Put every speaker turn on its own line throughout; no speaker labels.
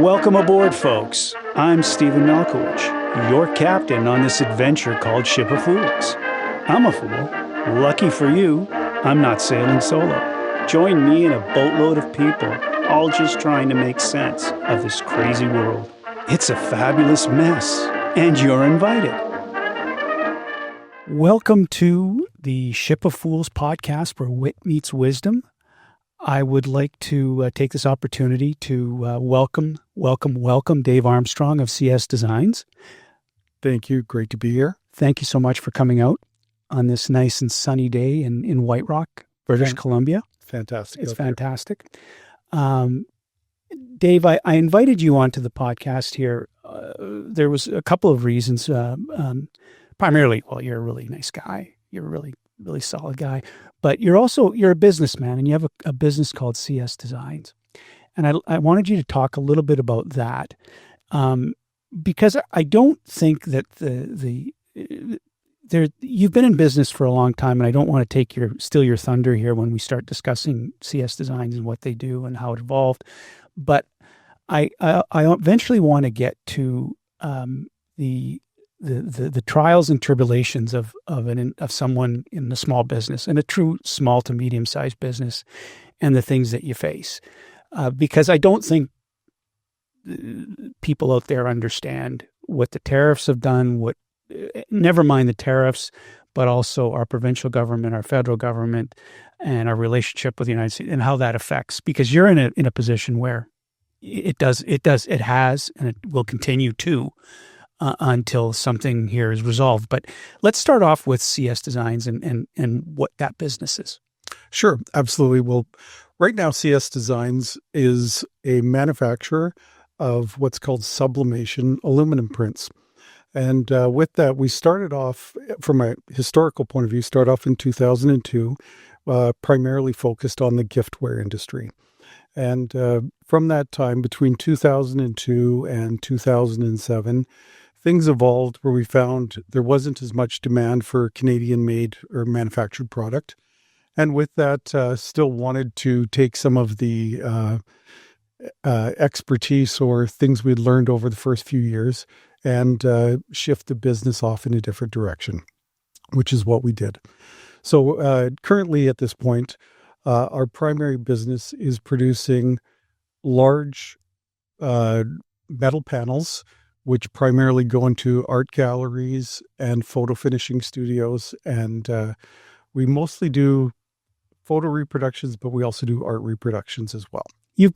Welcome aboard, folks. I'm Stephen Malkowich, your captain on this adventure called Ship of Fools. I'm a fool. Lucky for you, I'm not sailing solo. Join me and a boatload of people, all just trying to make sense of this crazy world. It's a fabulous mess, and you're invited. Welcome to the Ship of Fools podcast, where wit meets wisdom. I would like to take this opportunity to welcome Dave Armstrong of CS Designs.
Thank you. Great to be here.
Thank you so much for coming out on this nice and sunny day in White Rock, British Columbia.
Fantastic.
It's fantastic. Dave, I invited you onto the podcast here. There was a couple of reasons. Primarily, well, you're a really nice guy. You're a really solid guy. But you're a businessman, and you have a business called CS Designs. And I wanted you to talk a little bit about that, because I don't think that you've been in business for a long time, and I don't want to steal your thunder here when we start discussing CS Designs and what they do and how it evolved. But I eventually want to get to the trials and tribulations of someone in a small business, and a true small to medium sized business, and the things that you face, because I don't think people out there understand what the tariffs have done. Never mind the tariffs, but also our provincial government, our federal government, and our relationship with the United States, and how that affects. Because you're in a position where it has, and it will continue to. Until something here is resolved. But let's start off with CS Designs and what that business is.
Sure, absolutely. Well, right now, CS Designs is a manufacturer of what's called sublimation aluminum prints. And with that, we started off, from a historical point of view, in 2002, primarily focused on the giftware industry. And from that time, between 2002 and 2007, things evolved where we found there wasn't as much demand for Canadian-made or manufactured product. And with that, still wanted to take some of the expertise or things we'd learned over the first few years and shift the business off in a different direction, which is what we did. So currently at this point, our primary business is producing large metal panels, which primarily go into art galleries and photo finishing studios. And we mostly do photo reproductions, but we also do art reproductions as well.
You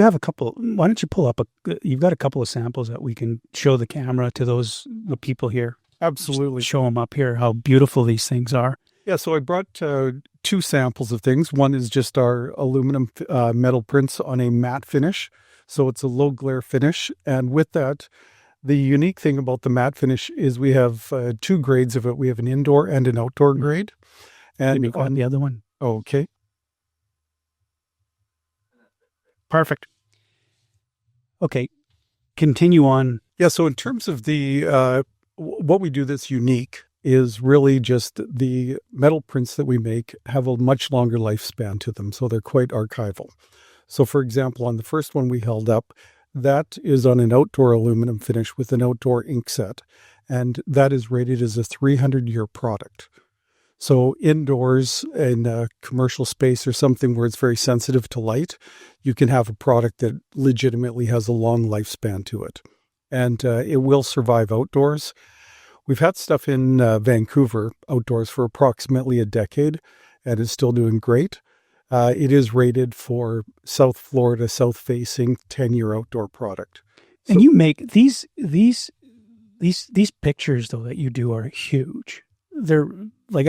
have a couple. Why don't you pull up you've got a couple of samples that we can show the camera to the people here.
Absolutely.
Just show them up here, how beautiful these things are.
Yeah, so I brought two samples of things. One is just our aluminum metal prints on a matte finish. So it's a low glare finish. And with that, the unique thing about the matte finish is we have two grades of it. We have an indoor and an outdoor grade. And
on the other one.
Okay.
Perfect. Okay. Continue on.
Yeah. So in terms of what we do that's unique is really just the metal prints that we make have a much longer lifespan to them. So they're quite archival. So for example, on the first one we held up, that is on an outdoor aluminum finish with an outdoor ink set, and that is rated as a 300-year product. So indoors in a commercial space or something where it's very sensitive to light, you can have a product that legitimately has a long lifespan to it, and it will survive outdoors. We've had stuff in Vancouver outdoors for approximately a decade, and it's still doing great. It is rated for South Florida, south-facing 10-year outdoor product. So,
and you make these pictures though that you do are huge. They're like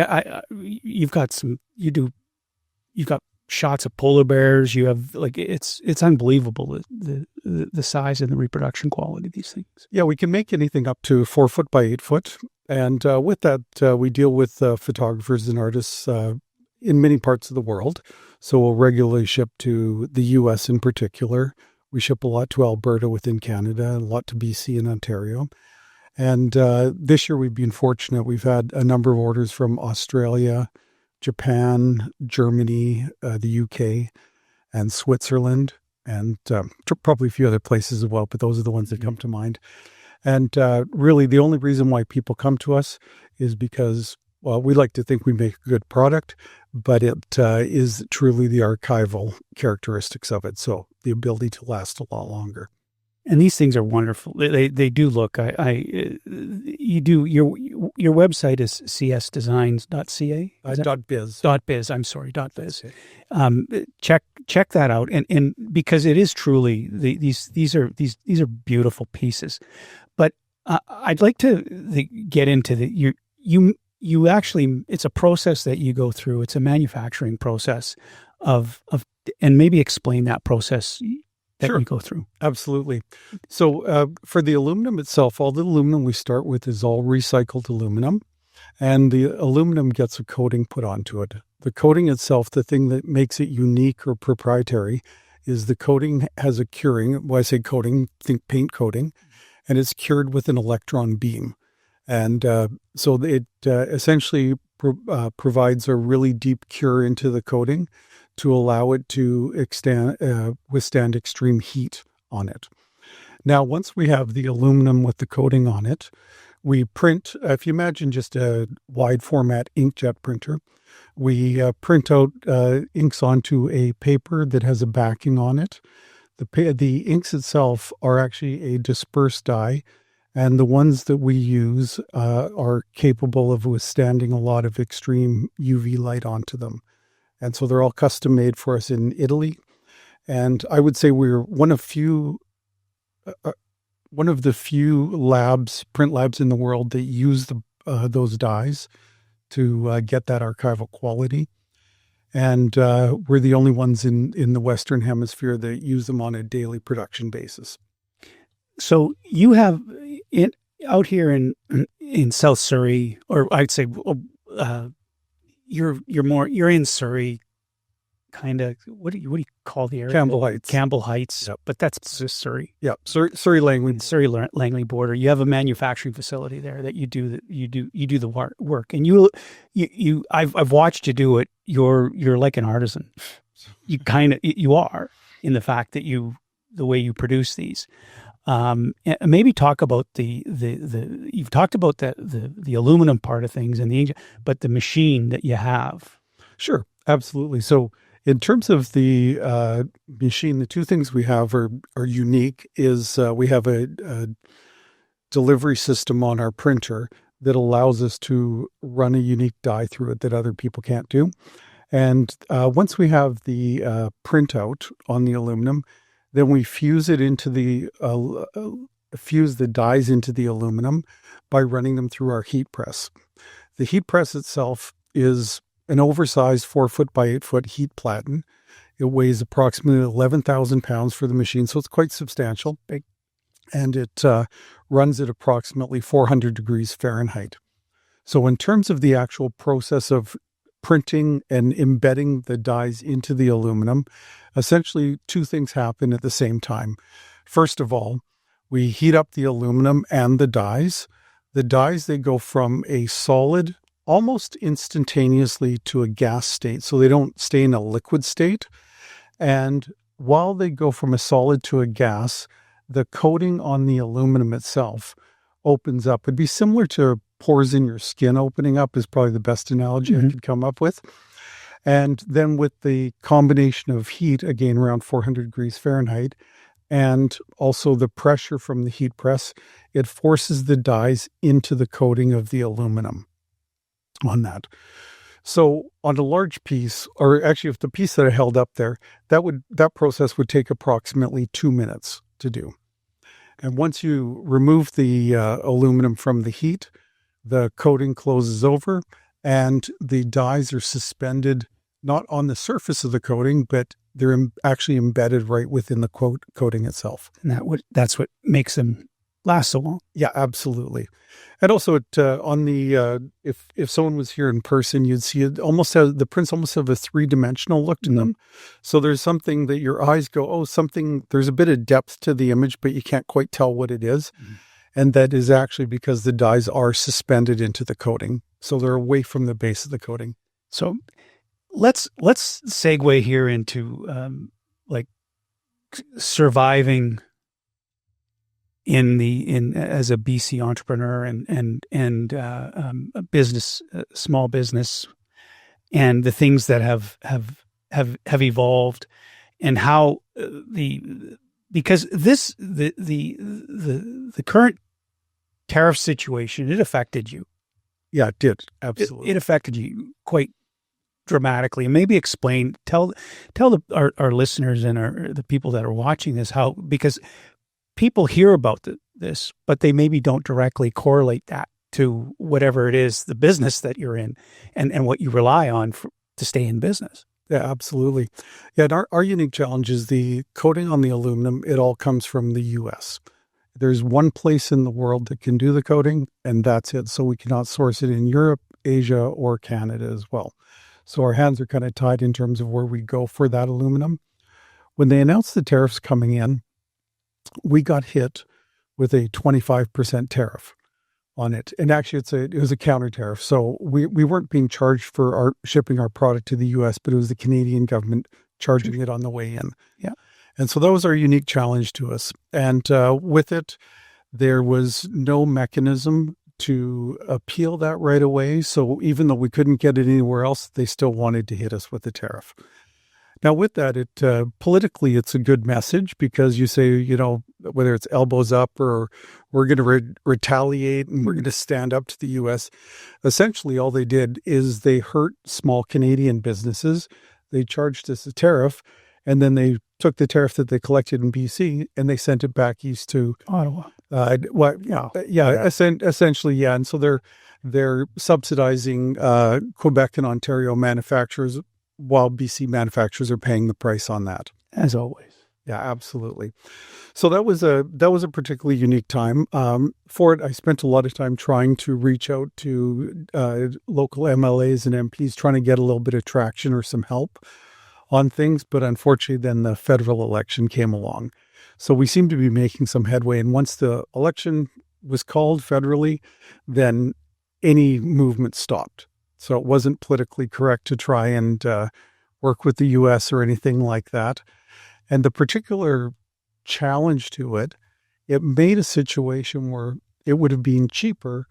you've got shots of polar bears. You have it's unbelievable the size and the reproduction quality of these things.
Yeah, we can make anything up to 4 foot by 8 foot, and with that we deal with photographers and artists in many parts of the world. So we'll regularly ship to the U.S. in particular. We ship a lot to Alberta within Canada, a lot to BC and Ontario. And this year we've been fortunate. We've had a number of orders from Australia, Japan, Germany, the UK, and Switzerland, and probably a few other places as well, but those are the ones that come to mind. And really, the only reason why people come to us is because, well, we like to think we make a good product, but it is truly the archival characteristics of it. So the ability to last a lot longer.
And these things are wonderful. They do look. You do your website is csdesigns.ca.
.biz.
.biz. I'm sorry. .biz. Check that out, and because it is truly these are beautiful pieces. But I'd like to get into you actually, it's a process that you go through. It's a manufacturing process and maybe explain that process that
Sure.
you go through.
Absolutely. So for the aluminum itself, all the aluminum we start with is all recycled aluminum, and the aluminum gets a coating put onto it. The coating itself, the thing that makes it unique or proprietary, is the coating has a curing. When I say coating, think paint coating, and it's cured with an electron beam. And so it essentially provides a really deep cure into the coating to allow it to withstand extreme heat on it. Now, once we have the aluminum with the coating on it, we print, if you imagine just a wide format inkjet printer, we print out inks onto a paper that has a backing on it. The inks itself are actually a dispersed dye, and the ones that we use are capable of withstanding a lot of extreme UV light onto them. And so they're all custom made for us in Italy. And I would say we're one of the few print labs in the world that use those dyes to get that archival quality. And we're the only ones in the Western Hemisphere that use them on a daily production basis.
So you have out here in South Surrey, or I'd say you're in Surrey, kind of. What do you call the area?
Campbell Heights.
Campbell Heights.
Yep.
But that's just Surrey.
Yeah, Surrey Langley.
Surrey Langley border. You have a manufacturing facility there that you do the work, and I've watched you do it. You're like an artisan. You are, in the fact that the way you produce these. And maybe talk about you've talked about the aluminum part of things and but the machine that you have.
Sure, absolutely. So in terms of the machine, the two things we have are unique. Is we have a delivery system on our printer that allows us to run a unique die through it that other people can't do. And once we have the printout on the aluminum, then we fuse it into fuse the dies into the aluminum by running them through our heat press. The heat press itself is an oversized 4-foot by 8-foot heat platen. It weighs approximately 11,000 pounds for the machine, so it's quite substantial. Big. And it runs at approximately 400 degrees Fahrenheit. So in terms of the actual process of printing and embedding the dies into the aluminum, essentially two things happen at the same time. First of all, we heat up the aluminum and the dies. The dies, they go from a solid almost instantaneously to a gas state, so they don't stay in a liquid state. And while they go from a solid to a gas, the coating on the aluminum itself opens up. It'd be similar to pores in your skin opening up is probably the best analogy I could come up with. And then with the combination of heat, again, around 400 degrees Fahrenheit, and also the pressure from the heat press, it forces the dies into the coating of the aluminum on that. So on a large piece, or actually if the piece that I held up there, that process would take approximately 2 minutes to do. And once you remove the aluminum from the heat, the coating closes over and the dies are suspended not on the surface of the coating, but they're actually embedded right within the coating itself.
And that's what makes them last so long.
Yeah, absolutely. And also, on the if someone was here in person, you'd see it the prints almost have a 3-dimensional look to them. So there's something that your eyes go, oh, there's a bit of depth to the image, but you can't quite tell what it is. And that is actually because the dies are suspended into the coating. So they're away from the base of the coating.
So let's segue here into surviving as a BC entrepreneur and a business, small business, and the things that have evolved, and how because the current tariff situation, it affected you.
Yeah, it did. Absolutely.
It affected you quite dramatically. And maybe tell our listeners and the people that are watching this how, because people hear about this, but they maybe don't directly correlate that to whatever it is, the business that you're in and what you rely on to stay in business.
Yeah, absolutely. Yeah, and our unique challenge is the coating on the aluminum. It all comes from the U.S. There's one place in the world that can do the coating, and that's it. So we cannot source it in Europe, Asia, or Canada as well. So our hands are kind of tied in terms of where we go for that aluminum. When they announced the tariffs coming in, we got hit with a 25% tariff on it. And actually, it was a counter tariff. So we weren't being charged for shipping our product to the U.S., but it was the Canadian government charging it on the way in.
Yeah.
And so that was our unique challenge to us. And with it, there was no mechanism to appeal that right away. So even though we couldn't get it anywhere else, they still wanted to hit us with the tariff. Now, with that, politically, it's a good message because you say, whether it's elbows up or we're going to retaliate and we're going to stand up to the U.S. Essentially, all they did is they hurt small Canadian businesses. They charged us a tariff, and then they took the tariff that they collected in BC and they sent it back east to
Ottawa.
Essentially, yeah. And so they're subsidizing Quebec and Ontario manufacturers, while BC manufacturers are paying the price on that.
As always.
Yeah, absolutely. So that was a particularly unique time. For it, I spent a lot of time trying to reach out to local MLAs and MPs, trying to get a little bit of traction or some help on things. But unfortunately, then the federal election came along. So we seem to be making some headway. And once the election was called federally, then any movement stopped. So it wasn't politically correct to try and work with the U.S. or anything like that. And the particular challenge to it made a situation where it would have been cheaper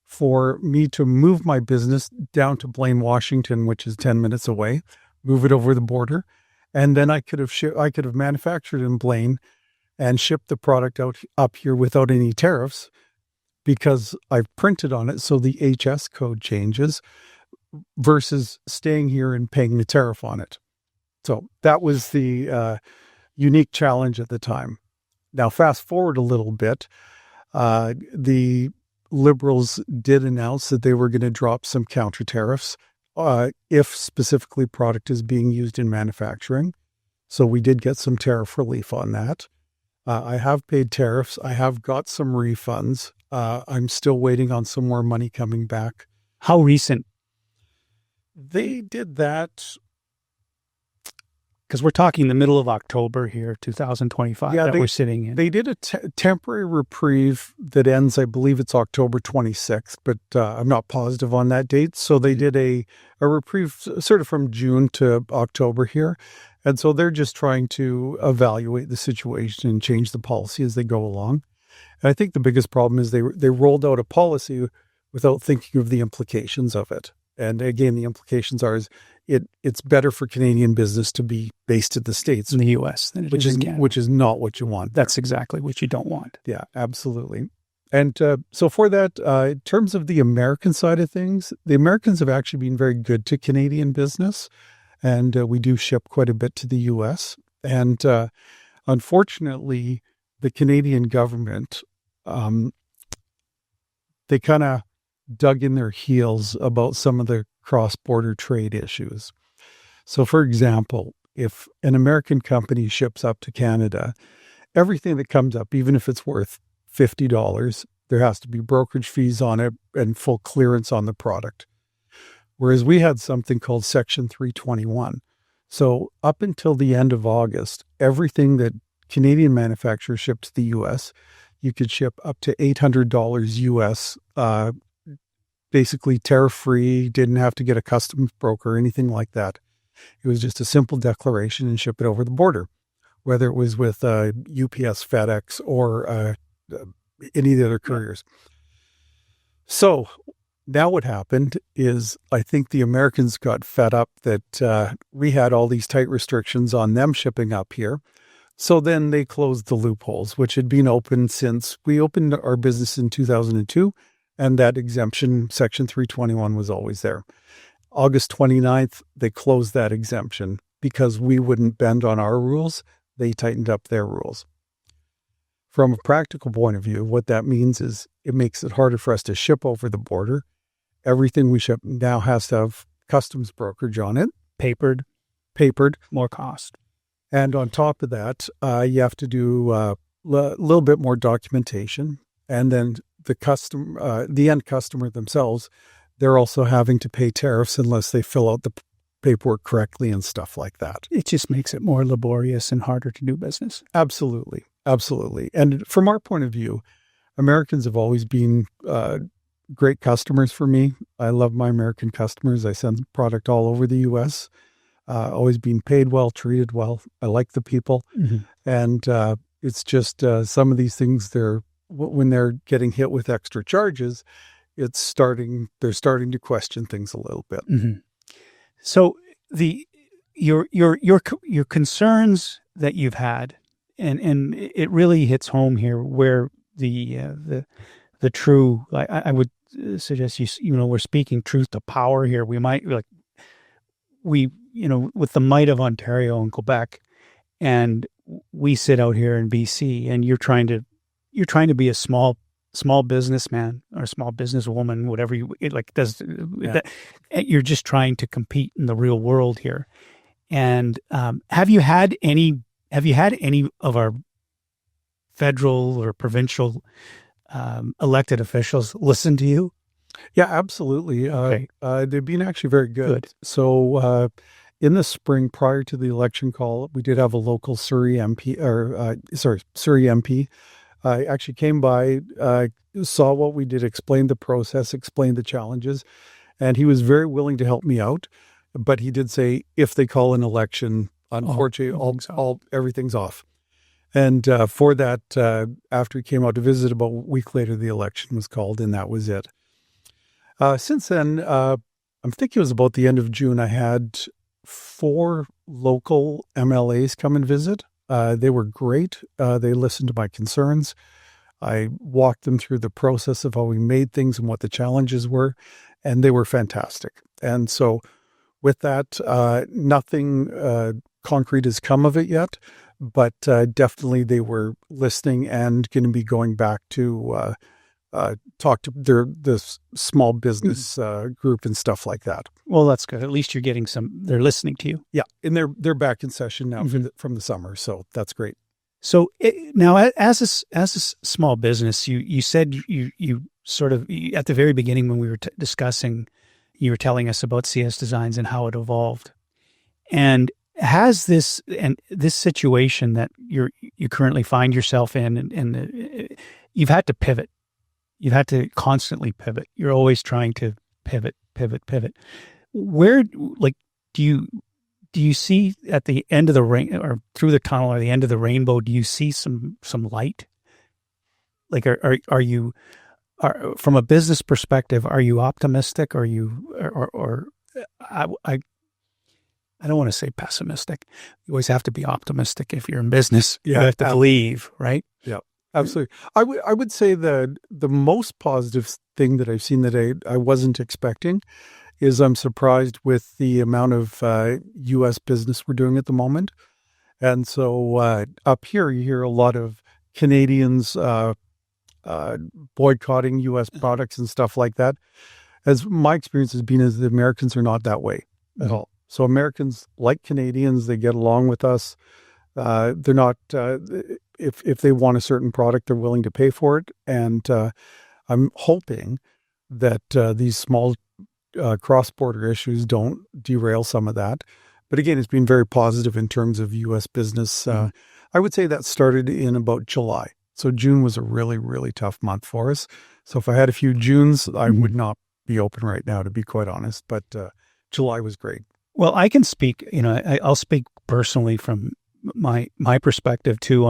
for me to move my business down to Blaine, Washington, which is 10 minutes away, move it over the border. And then I could have manufactured in Blaine and shipped the product up here without any tariffs because I've printed on it. So the HS code changes versus staying here and paying the tariff on it. So that was the unique challenge at the time. Now, fast forward a little bit, the Liberals did announce that they were going to drop some counter tariffs if specifically product is being used in manufacturing. So we did get some tariff relief on that. I have paid tariffs. I have got some refunds. I'm still waiting on some more money coming back.
How recent?
They did that.
Because we're talking the middle of October here, 2025, we're sitting in.
They did a temporary reprieve that ends, I believe it's October 26th, but I'm not positive on that date. So they did a reprieve sort of from June to October here. And so they're just trying to evaluate the situation and change the policy as they go along. And I think the biggest problem is they rolled out a policy without thinking of the implications of it. And again, the implications are it's better for Canadian business to be based in the States,
in the U.S., than it is in Canada.
Which is not what you want.
That's exactly what you don't want.
Yeah, absolutely. And so for that, in terms of the American side of things, the Americans have actually been very good to Canadian business, and we do ship quite a bit to the U.S. And unfortunately, the Canadian government, they kind of dug in their heels about some of the cross-border trade issues. So, for example, if an American company ships up to Canada, everything that comes up, even if it's worth $50, there has to be brokerage fees on it and full clearance on the product. Whereas we had something called Section 321. So up until the end of August, everything that Canadian manufacturers shipped to the U.S., you could ship up to $800 U.S., basically tariff-free, didn't have to get a customs broker or anything like that. It was just a simple declaration and ship it over the border. whether it was with UPS, FedEx, or any of the other couriers. So now what happened is I think the Americans got fed up that we had all these tight restrictions on them shipping up here. So then they closed the loopholes, which had been open since we opened our business in 2002, and that exemption, Section 321, was always there. August 29th, they closed that exemption because we wouldn't bend on our rules. They tightened up their rules. From a practical point of view, what that means is it makes it harder for us to ship over the border. Everything we ship now has to have customs brokerage on it.
Papered, more cost.
And on top of that, you have to do a little bit more documentation. And then the end customer themselves, they're also having to pay tariffs unless they fill out the paperwork correctly and stuff like that.
It just makes it more laborious and harder to do business.
Absolutely. Absolutely. And from our point of view, Americans have always been great customers for me. I love my American customers. I send product all over the U.S., always being paid well, treated well. I like the people.
Mm-hmm.
And it's just some of these things, when they're getting hit with extra charges, they're starting to question things a little bit.
Mm-hmm. So your concerns that you've had, and it really hits home here where the true, I would suggest we're speaking truth to power here. We might with the might of Ontario and Quebec, and we sit out here in BC, and you're trying to be a small businessman or a small businesswoman, whatever you're just trying to compete in the real world here. And have you had any of our federal or provincial elected officials listen to you?
Yeah, absolutely.
Okay.
They've been actually very good. So in the spring, prior to the election call, we did have a local Surrey MP, Surrey MP. Actually came by, saw what we did, explained the process, explained the challenges, and he was very willing to help me out. But he did say, if they call an election, unfortunately, everything's off. And for that, after he came out to visit, about a week later, the election was called, and that was it. Since then, I'm thinking it was about the end of June, I had 4 local MLAs come and visit. They were great. They listened to my concerns. I walked them through the process of how we made things and what the challenges were, and they were fantastic. And so with that, nothing concrete has come of it yet, but definitely they were listening and going to be going back to talk to this small business group and stuff like that.
Well, that's good. At least you're getting they're listening to you.
Yeah. And they're back in session now from the summer. So that's great.
So now as a small business, you said you sort of, at the very beginning when we were discussing, you were telling us about CS Designs and how it evolved. And has this situation that you currently find yourself in, and you've had to pivot. You've had to constantly pivot. You're always trying to pivot. Where, do you see at the end of the rain, or through the tunnel, or the end of the rainbow? Do you see some light? Like, are you from a business perspective? Are you optimistic? Are you, or I don't want to say pessimistic. You always have to be optimistic if you're in business.
Yeah,
you have to believe, right?
Yeah. Absolutely. I would say the most positive thing that I've seen that I wasn't expecting is I'm surprised with the amount of U.S. business we're doing at the moment. And so up here, you hear a lot of Canadians boycotting U.S. products and stuff like that. As my experience has been, is the Americans are not that way at all. So Americans, like Canadians, they get along with us. They're not... If they want a certain product, they're willing to pay for it. And I'm hoping that these small cross-border issues don't derail some of that. But again, it's been very positive in terms of U.S. business. I would say that started in about July. So June was a really, really tough month for us. So if I had a few Junes, I would not be open right now, to be quite honest. But July was great.
Well, I can speak, I'll speak personally from my perspective too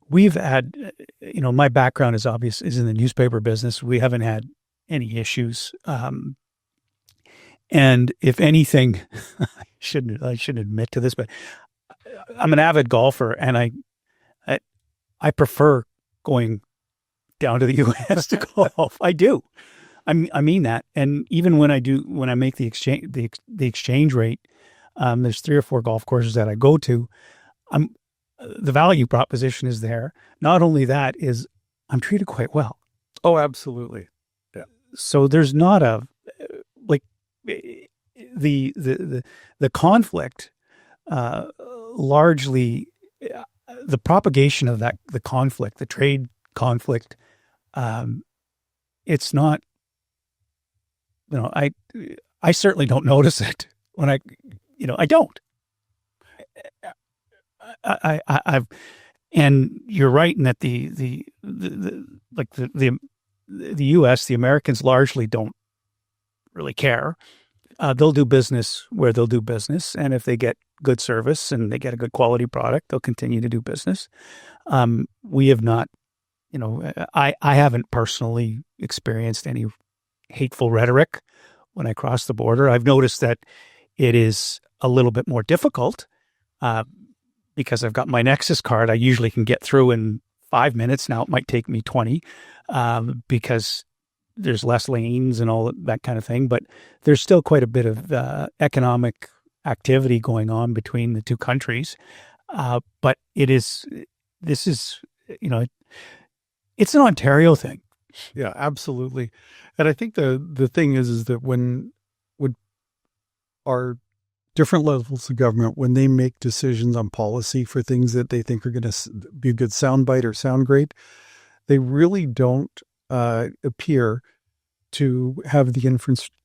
we've had, my background is in the newspaper business. We haven't had any issues. And if anything, I shouldn't admit to this, but I'm an avid golfer, and I prefer going down to the U.S. to golf. I do. I mean that. And even when I make the exchange rate, there's 3 or 4 golf courses that I go to. The value proposition is there. Not only that, is I'm treated quite well.
Oh, absolutely. Yeah.
So there's not like the conflict, largely the propagation of the conflict, the trade conflict. It's not, I certainly don't notice it when I don't. I've, and you're right in that the U.S., the Americans largely don't really care. They'll do business where they'll do business, and if they get good service and they get a good quality product, they'll continue to do business. We have not, I haven't personally experienced any hateful rhetoric when I cross the border. I've noticed that it is a little bit more difficult because I've got my Nexus card. I usually can get through in 5 minutes. Now it might take me 20 because there's less lanes and all that kind of thing. But there's still quite a bit of economic activity going on between the two countries. But this is, it's an Ontario thing.
Yeah, absolutely. And I think the thing is that when our different levels of government, when they make decisions on policy for things that they think are going to be a good soundbite or sound great, they really don't appear to have the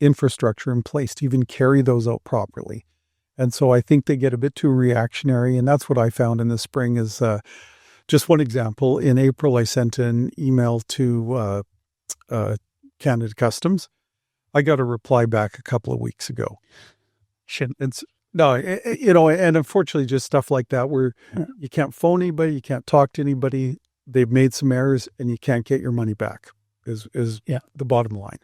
infrastructure in place to even carry those out properly. And so I think they get a bit too reactionary. And that's what I found in the spring is just one example. In April, I sent an email to Canada Customs. I got a reply back a couple of weeks ago. And unfortunately, just stuff like that where you can't phone anybody, you can't talk to anybody. They've made some errors, and you can't get your money back. Is the bottom line.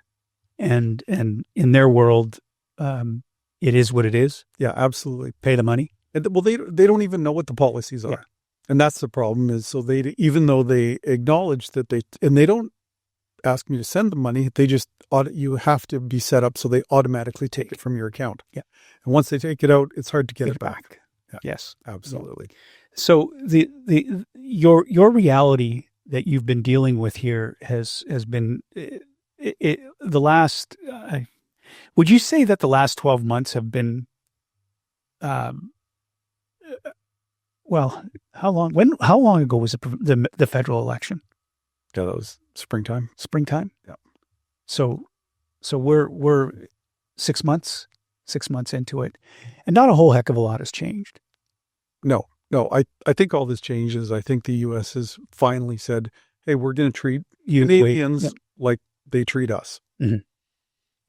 And in their world, it is what it is.
Yeah, absolutely.
Pay the money.
And they don't even know what the policies are, and that's the problem. Is so even though they acknowledge that they don't ask me to send the money, they just you have to be set up so they automatically take it from your account.
Yeah,
and once they take it out, it's hard to get it back. Yeah.
Yes,
absolutely.
So your reality that you've been dealing with here has been the last. Would you say that the last 12 months have been? Well, how long ago was the federal election?
Yeah, that was springtime.
Springtime.
Yeah.
So we're 6 months into it, and not a whole heck of a lot has changed.
No. I think all this changes. I think the U.S. has finally said, "Hey, we're going to treat Canadians like they treat us."
Mm-hmm.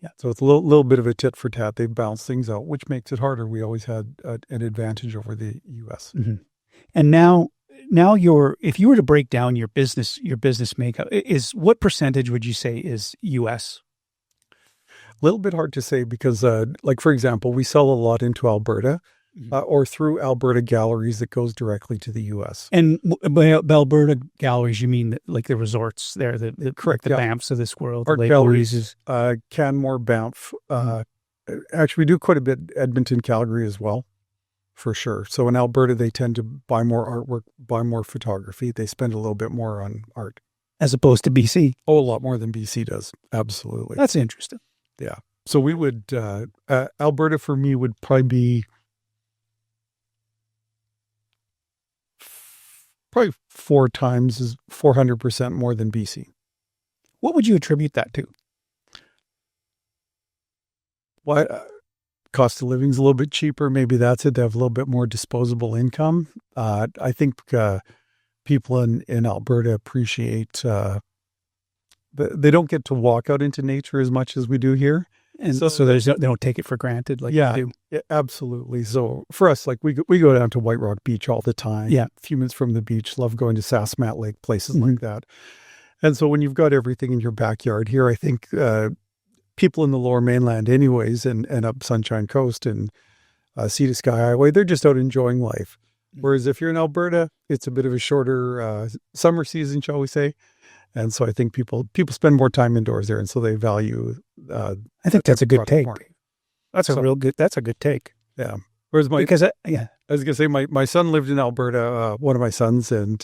Yeah. So it's a little bit of a tit for tat. They bounce things out, which makes it harder. We always had an advantage over the U.S.
Mm-hmm. And now if you were to break down your business makeup, is what percentage would you say is U.S.?
A little bit hard to say because, like for example, we sell a lot into Alberta. Or through Alberta galleries that goes directly to the U.S.
And by Alberta galleries, you mean like the resorts there, correct? The Banffs of this world,
Art
Lake
galleries,
Louise's.
Canmore, Banff. Actually, we do quite a bit Edmonton, Calgary as well, for sure. So in Alberta, they tend to buy more artwork, buy more photography. They spend a little bit more on art.
As opposed to BC.
Oh, a lot more than BC does. Absolutely.
That's interesting.
Yeah. So we would, Alberta for me would probably be 400% more than BC.
What would you attribute that to?
Well, cost of living is a little bit cheaper. Maybe that's it. They have a little bit more disposable income. I think people in Alberta appreciate they don't get to walk out into nature as much as we do here.
And
So-
so they don't take it for granted like
Yeah.
you do.
Yeah, absolutely. So for us, like we go down to White Rock Beach all the time.
Yeah.
A few minutes from the beach. Love going to Sassmat Lake, places
Mhm.
like that. And so when you've got everything in your backyard here, I think people in the Lower Mainland, anyways, and up Sunshine Coast and Sea to Sky Highway, they're just out enjoying life. Whereas if you're in Alberta, it's a bit of a shorter summer season, shall we say? And so I think people spend more time indoors there, and so they value.
I think that's a good take.
more.
That's a
So-
real good. That's a good take.
Yeah. Whereas
Because
I was gonna say my son lived in Alberta, one of my sons, and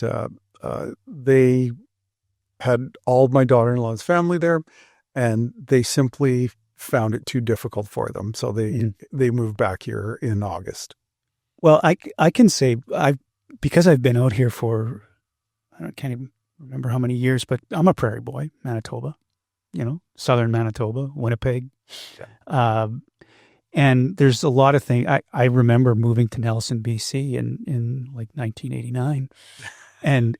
they had all of my daughter-in-law's family there, and they simply found it too difficult for them, so they moved back here in August.
well, I can say because I've been out here for can't even remember how many years, but I'm a prairie boy, Manitoba, southern Manitoba, Winnipeg. And there's a lot of things. I remember moving to Nelson, BC in like 1989 and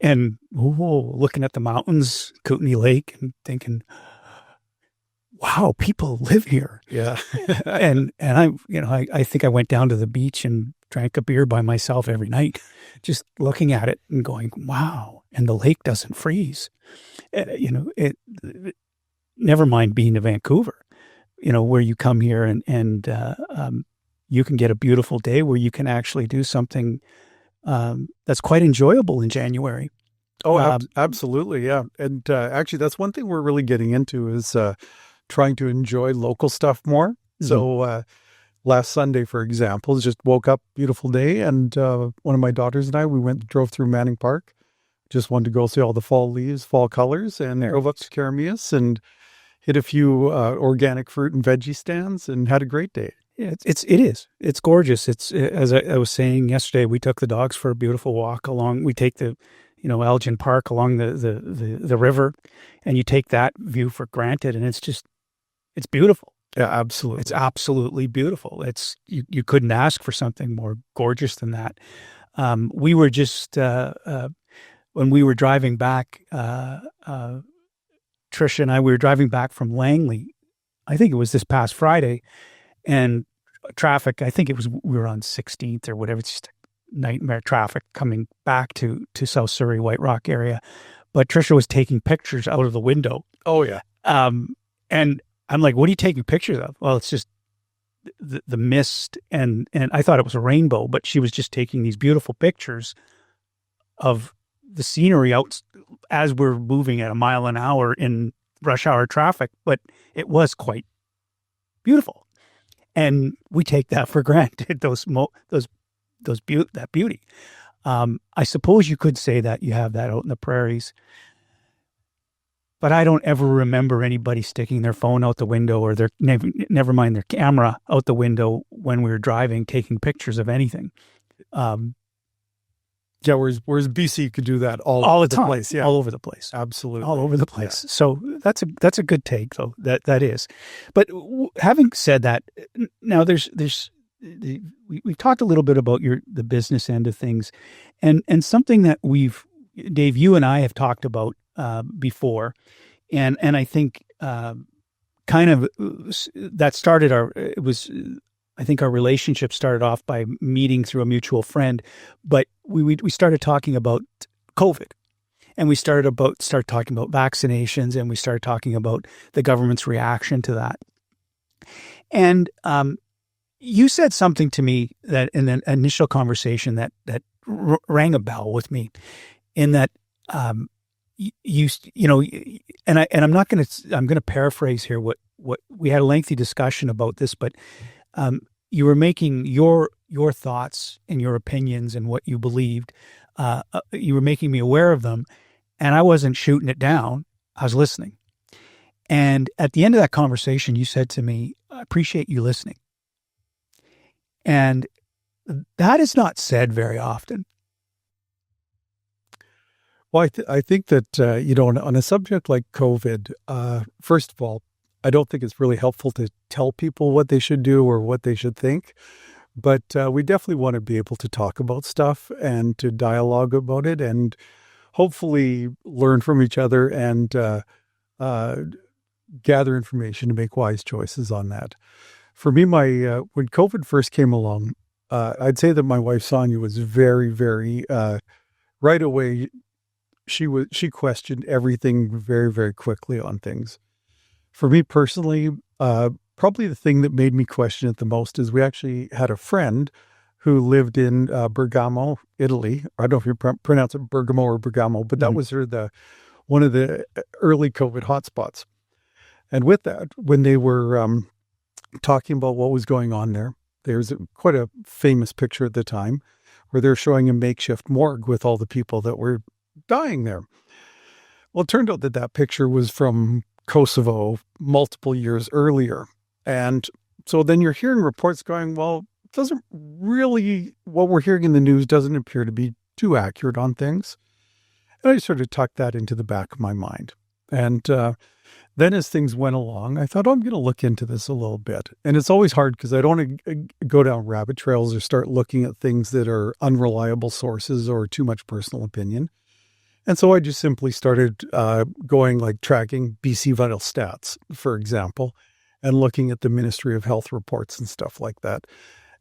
looking at the mountains, Kootenay Lake, and thinking, wow, people live here.
Yeah.
and I think I went down to the beach and drank a beer by myself every night, just looking at it and going, wow. And the lake doesn't freeze. Never mind being to Vancouver, where you come here and you can get a beautiful day where you can actually do something that's quite enjoyable in January.
Oh, absolutely. Yeah. And actually, that's one thing we're really getting into is trying to enjoy local stuff more.
Mm-hmm.
So last Sunday, for example, just woke up, beautiful day. And one of my daughters and I, we drove through Manning Park. Just wanted to go see all the fall leaves, fall colors, and drove up to Karamias and hit a few organic fruit and veggie stands and had a great day.
Yeah, it is. It's gorgeous. It's, as I was saying yesterday, we took the dogs for a beautiful walk along. We take the, Elgin Park along the river, and you take that view for granted, and it's beautiful.
Yeah, absolutely.
It's absolutely beautiful. It's you couldn't ask for something more gorgeous than that. We were just when we were driving back, Tricia and I, we were driving back from Langley. I think it was this past Friday, and traffic. I think we were on 16th or whatever. It's just nightmare traffic coming back to South Surrey, White Rock area. But Tricia was taking pictures out of the window.
Oh yeah.
And I'm like, what are you taking pictures of? Well, it's just the mist, and I thought it was a rainbow, but she was just taking these beautiful pictures of the scenery out as we're moving at a mile an hour in rush hour traffic. But it was quite beautiful, and we take that for granted. That beauty. I suppose you could say that you have that out in the prairies. But I don't ever remember anybody sticking their phone out the window or never mind their camera out the window when we were driving, taking pictures of anything.
Yeah, whereas BC could do that all
the
over
time,
the place. Yeah,
all over the place,
absolutely,
all over the place. Yeah. So that's a good take, though. That is. But having said that, now we've talked a little bit about the business end of things, and something that Dave, you and I have talked about before, and I think kind of that started I think our relationship started off by meeting through a mutual friend, but we started talking about COVID, and we started talking about vaccinations, and we started talking about the government's reaction to that. And you said something to me that in an initial conversation that rang a bell with me, in that I'm going to paraphrase here what we had a lengthy discussion about this, but you were making your thoughts and your opinions and what you believed. You were making me aware of them, and I wasn't shooting it down. I was listening. And at the end of that conversation, you said to me, "I appreciate you listening." And that is not said very often.
Well, I think that, on a subject like COVID, first of all, I don't think it's really helpful to tell people what they should do or what they should think. But we definitely want to be able to talk about stuff and to dialogue about it and hopefully learn from each other and gather information to make wise choices on that. For me, when COVID first came along, I'd say that my wife Sonia was very, very right away. She questioned everything very, very quickly on things. For me personally, probably the thing that made me question it the most is we actually had a friend who lived in Bergamo, Italy. I don't know if you pronounce it Bergamo or Bergamo, but that was one of the early COVID hotspots. And with that, when they were talking about what was going on there, there's quite a famous picture at the time where they're showing a makeshift morgue with all the people that were dying there. Well, it turned out that that picture was from Kosovo multiple years earlier. And so then you're hearing reports going, well, it doesn't really, what we're hearing in the news doesn't appear to be too accurate on things. And I sort of tucked that into the back of my mind. And then as things went along, I thought, oh, I'm going to look into this a little bit. And it's always hard because I don't want to go down rabbit trails or start looking at things that are unreliable sources or too much personal opinion. And so I just simply started going like tracking BC Vital Stats, for example, and looking at the Ministry of Health reports and stuff like that.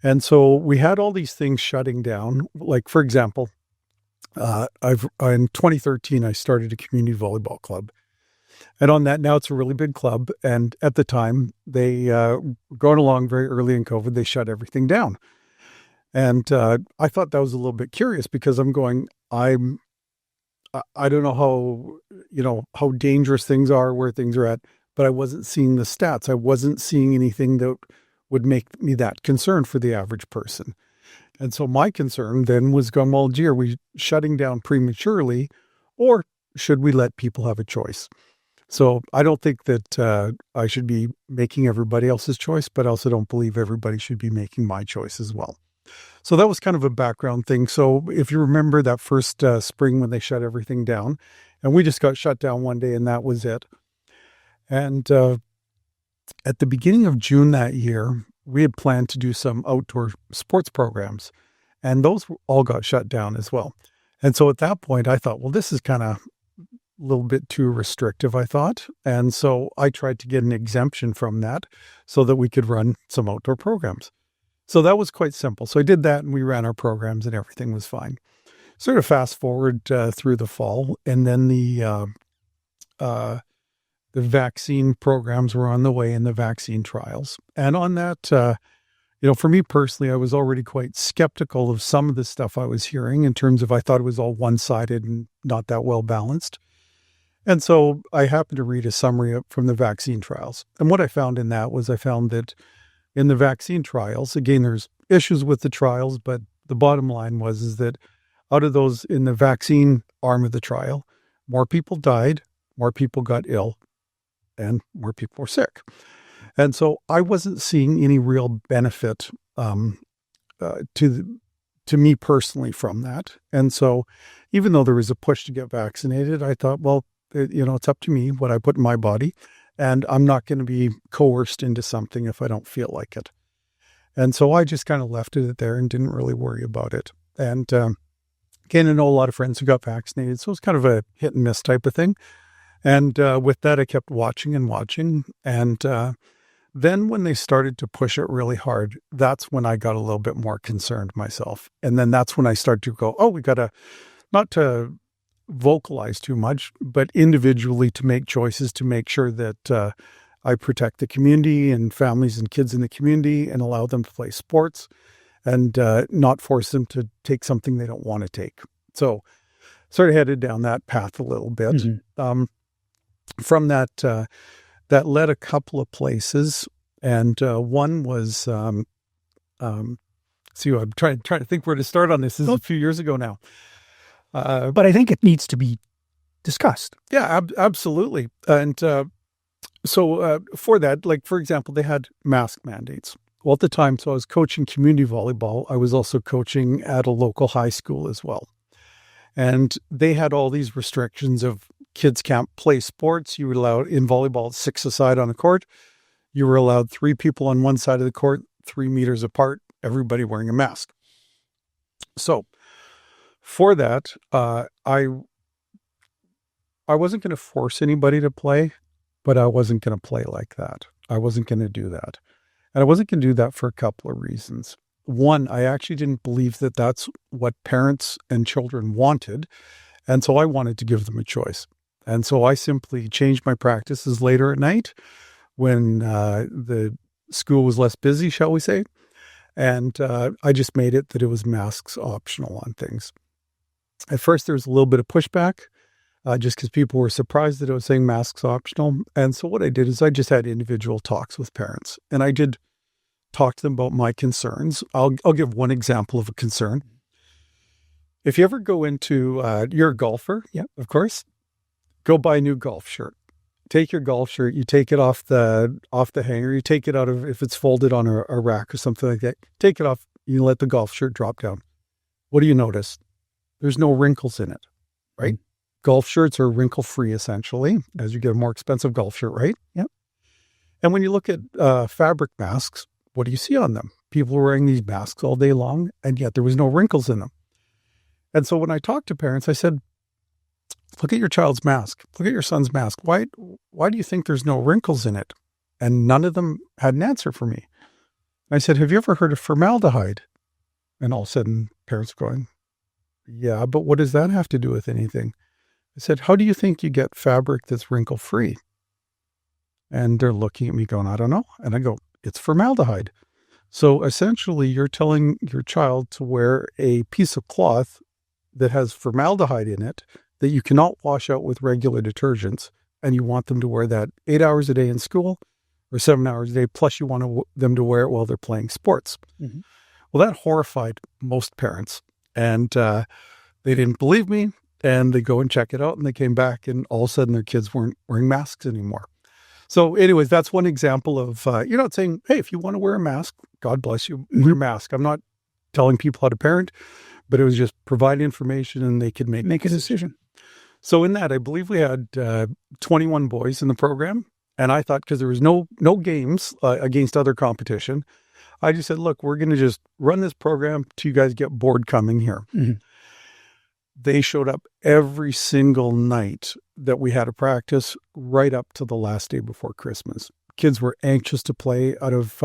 And so we had all these things shutting down. Like, for example, in 2013, I started a community volleyball club. And on that, now it's a really big club. And at the time, they going along very early in COVID, they shut everything down. And I thought that was a little bit curious because I'm going, I don't know how dangerous things are, where things are at, but I wasn't seeing the stats. I wasn't seeing anything that would make me that concerned for the average person. And so my concern then was going, well, gee, are we shutting down prematurely, or should we let people have a choice? So I don't think that I should be making everybody else's choice, but I also don't believe everybody should be making my choice as well. So that was kind of a background thing. So if you remember that first spring when they shut everything down, and we just got shut down one day and that was it. And at the beginning of June that year, we had planned to do some outdoor sports programs, and those all got shut down as well. And so at that point, I thought, well, this is kind of a little bit too restrictive, I thought. And so I tried to get an exemption from that so that we could run some outdoor programs. So that was quite simple. So I did that and we ran our programs and everything was fine. Sort of fast forward through the fall, and then the vaccine programs were on the way in the vaccine trials. And on that, for me personally, I was already quite skeptical of some of the stuff I was hearing in terms of I thought it was all one-sided and not that well balanced. And so I happened to read a summary from the vaccine trials. And what I found in that was I found that in the vaccine trials, again, there's issues with the trials, but the bottom line is that out of those in the vaccine arm of the trial, more people died, more people got ill, and more people were sick. And so I wasn't seeing any real benefit to me personally from that. And so even though there was a push to get vaccinated, I thought, well, it's up to me what I put in my body, and I'm not going to be coerced into something if I don't feel like it. And so I just kind of left it there and didn't really worry about it. And again, I know a lot of friends who got vaccinated, so it's kind of a hit and miss type of thing. And with that, I kept watching and watching. And then when they started to push it really hard, that's when I got a little bit more concerned myself. And then that's when I started to go, oh, we got to, not to vocalize too much, but individually to make choices to make sure that I protect the community and families and kids in the community and allow them to play sports and not force them to take something they don't want to take. So sort of headed down that path a little bit. Mm-hmm. From that, that led a couple of places. And one was, I'm trying to think where to start on this. This is a few years ago now.
But I think it needs to be discussed.
Yeah, absolutely. And so for that, like, for example, they had mask mandates. Well, at the time, so I was coaching community volleyball. I was also coaching at a local high school as well. And they had all these restrictions of kids can't play sports. You were allowed in volleyball 6 aside on the court. You were allowed 3 people on one side of the court, 3 meters apart, everybody wearing a mask. So for that, I wasn't going to force anybody to play. but I wasn't going to play like that. I wasn't going to do that. And I wasn't going to do that for a couple of reasons. One, I actually didn't believe that that's what parents and children wanted. And so I wanted to give them a choice. And so I simply changed my practices later at night when the school was less busy, shall we say. And I just made it that it was masks optional on things. At first, there was a little bit of pushback, just because people were surprised that I was saying masks optional. And so what I did is I just had individual talks with parents. And I did talk to them about my concerns. I'll give one example of a concern. If you ever go into, you're a golfer, yeah, of course, go buy a new golf shirt. Take your golf shirt, you take it off the hanger, you take it out of, if it's folded on a rack or something like that, take it off, you let the golf shirt drop down. What do you notice? There's no wrinkles in it, right? Mm-hmm. Golf shirts are wrinkle-free, essentially, as you get a more expensive golf shirt, right? Yep. And when you look at fabric masks, what do you see on them? People are wearing these masks all day long, and yet there was no wrinkles in them. And so when I talked to parents, I said, look at your child's mask. Look at your son's mask. Why do you think there's no wrinkles in it? And none of them had an answer for me. I said, have you ever heard of formaldehyde? And all of a sudden, parents are going, yeah, but what does that have to do with anything? I said, how do you think you get fabric that's wrinkle-free? And they're looking at me going, I don't know. And I go, it's formaldehyde. So essentially, you're telling your child to wear a piece of cloth that has formaldehyde in it that you cannot wash out with regular detergents, and you want them to wear that 8 hours a day in school or 7 hours a day, plus you want them to wear it while they're playing sports. Mm-hmm. Well, that horrified most parents, and they didn't believe me, and they go and check it out, and they came back, and all of a sudden their kids weren't wearing masks anymore. So anyways, that's one example of, you're not saying, hey, if you want to wear a mask, God bless you, wear a mask. I'm not telling people how to parent, but it was just provide information and they could make a decision. So in that, I believe we had 21 boys in the program. And I thought, because there was no games against other competition, I just said, look, we're going to just run this program till you guys get bored coming here. Mm-hmm. They showed up every single night that we had a practice right up to the last day before Christmas. Kids were anxious to play. Out of,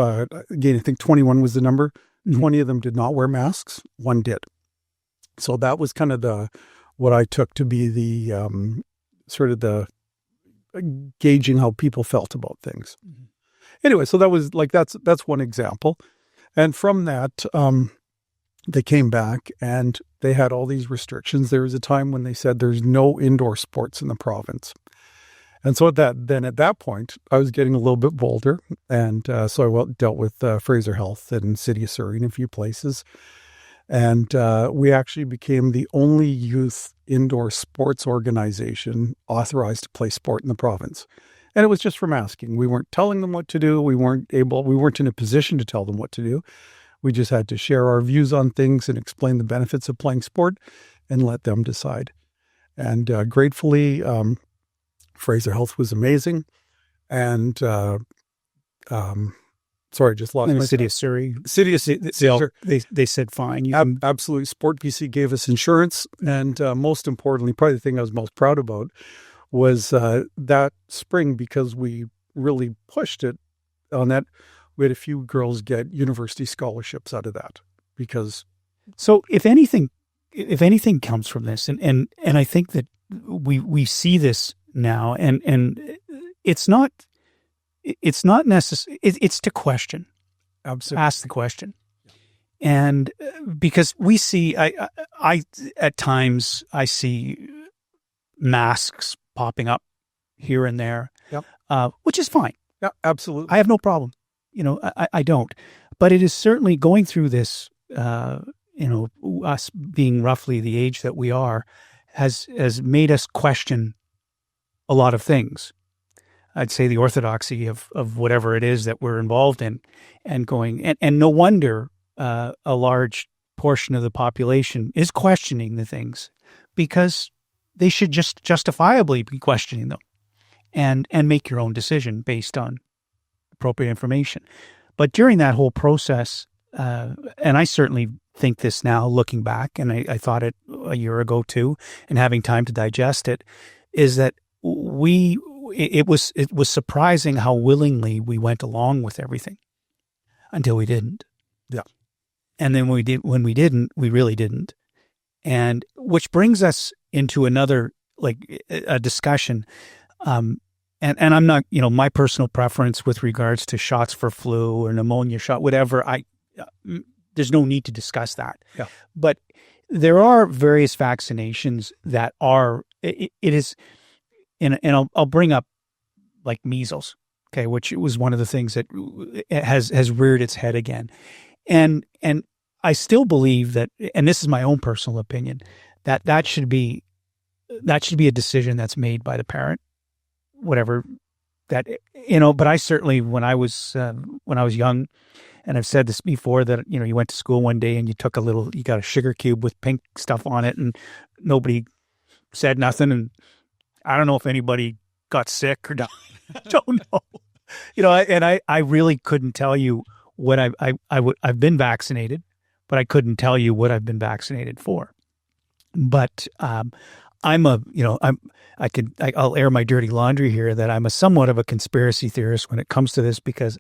again, I think 21 was the number. Mm-hmm. 20 of them did not wear masks. One did. So that was kind of what I took to be the sort of the gauging how people felt about things. Mm-hmm. Anyway, so that was like, that's one example. And from that, they came back and they had all these restrictions. There was a time when they said there's no indoor sports in the province. And so at that point, I was getting a little bit bolder. And so I dealt with Fraser Health and City of Surrey in a few places. And we actually became the only youth indoor sports organization authorized to play sport in the province. And it was just from asking. We weren't telling them what to do. We weren't in a position to tell them what to do. We just had to share our views on things and explain the benefits of playing sport and let them decide. And gratefully, Fraser Health was amazing. And sorry, just lost my
City of Surrey. They said fine.
Absolutely. Sport BC gave us insurance. And most importantly, probably the thing I was most proud about was that spring, because we really pushed it on that. We had a few girls get university scholarships out of that because.
So if anything comes from this, and I think that we see this now, and it's not necessary. It's to question.
Absolutely.
Ask the question. And because we see, I at times I see masks popping up here and there,
yep.
Which is fine.
Yeah, absolutely.
I have no problem. I don't. But it is certainly going through this, us being roughly the age that we are, has made us question a lot of things. I'd say the orthodoxy of whatever it is that we're involved in, and going, and no wonder a large portion of the population is questioning the things, because they should just justifiably be questioning them and make your own decision based on appropriate information. But during that whole process, and I certainly think this now looking back, and I thought it a year ago too, and having time to digest it, is that we it was surprising how willingly we went along with everything until we didn't.
Yeah.
And then when we didn't, we really didn't. And which brings us into another, like, a discussion. And I'm not, my personal preference with regards to shots for flu or pneumonia shot, whatever, there's no need to discuss that.
Yeah.
But there are various vaccinations that are, it is, and I'll bring up like measles, okay, which was one of the things that has reared its head again. And I still believe that, and this is my own personal opinion, that should be a decision that's made by the parent, whatever that, but I certainly, when I was young, and I've said this before, that, you went to school one day and you got a sugar cube with pink stuff on it and nobody said nothing. And I don't know if anybody got sick or not. I don't know. And I really couldn't tell you what I've been vaccinated, but I couldn't tell you what I've been vaccinated for. But I'll air my dirty laundry here that I'm somewhat of a conspiracy theorist when it comes to this, because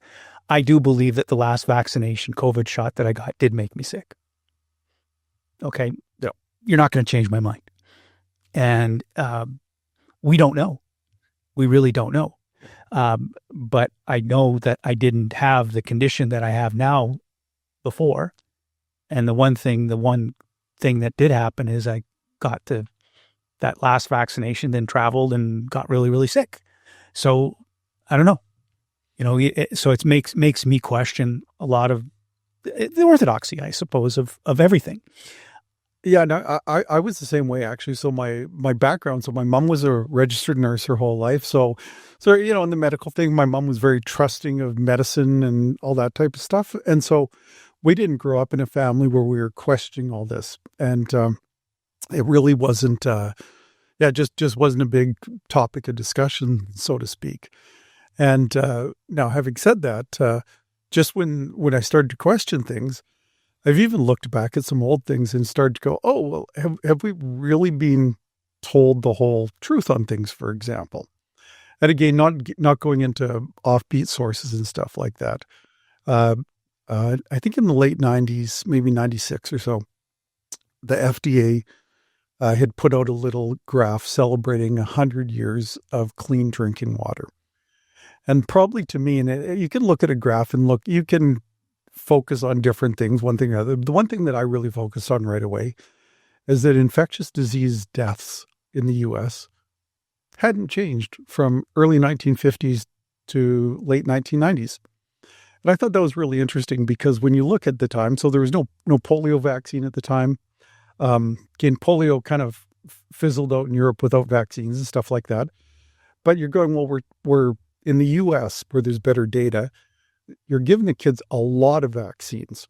I do believe that the last vaccination, COVID shot that I got, did make me sick. Okay.
Yeah.
You're not going to change my mind. And we don't know. We really don't know. But I know that I didn't have the condition that I have now before. And the one thing that did happen is I got that last vaccination, then traveled and got really, really sick. So I don't know, so it makes me question a lot of the orthodoxy, I suppose, of everything.
Yeah, no, I was the same way, actually. So my background, so my mom was a registered nurse her whole life. So in the medical thing, my mom was very trusting of medicine and all that type of stuff. And so we didn't grow up in a family where we were questioning all this. And it really wasn't, just wasn't a big topic of discussion, so to speak. And now, having said that, just when I started to question things, I've even looked back at some old things and started to go, oh, well, have we really been told the whole truth on things, for example? And again, not going into offbeat sources and stuff like that. I think in the late 90s, maybe 96 or so, the FDA had put out a little graph celebrating 100 years of clean drinking water. And probably to me, and you can look at a graph and you can focus on different things, one thing or other. The one thing that I really focused on right away is that infectious disease deaths in the U.S. hadn't changed from early 1950s to late 1990s. And I thought that was really interesting because when you look at the time, so there was no polio vaccine at the time. Again, polio kind of fizzled out in Europe without vaccines and stuff like that. But you're going, well, we're in the U.S. where there's better data. You're giving the kids a lot of vaccines,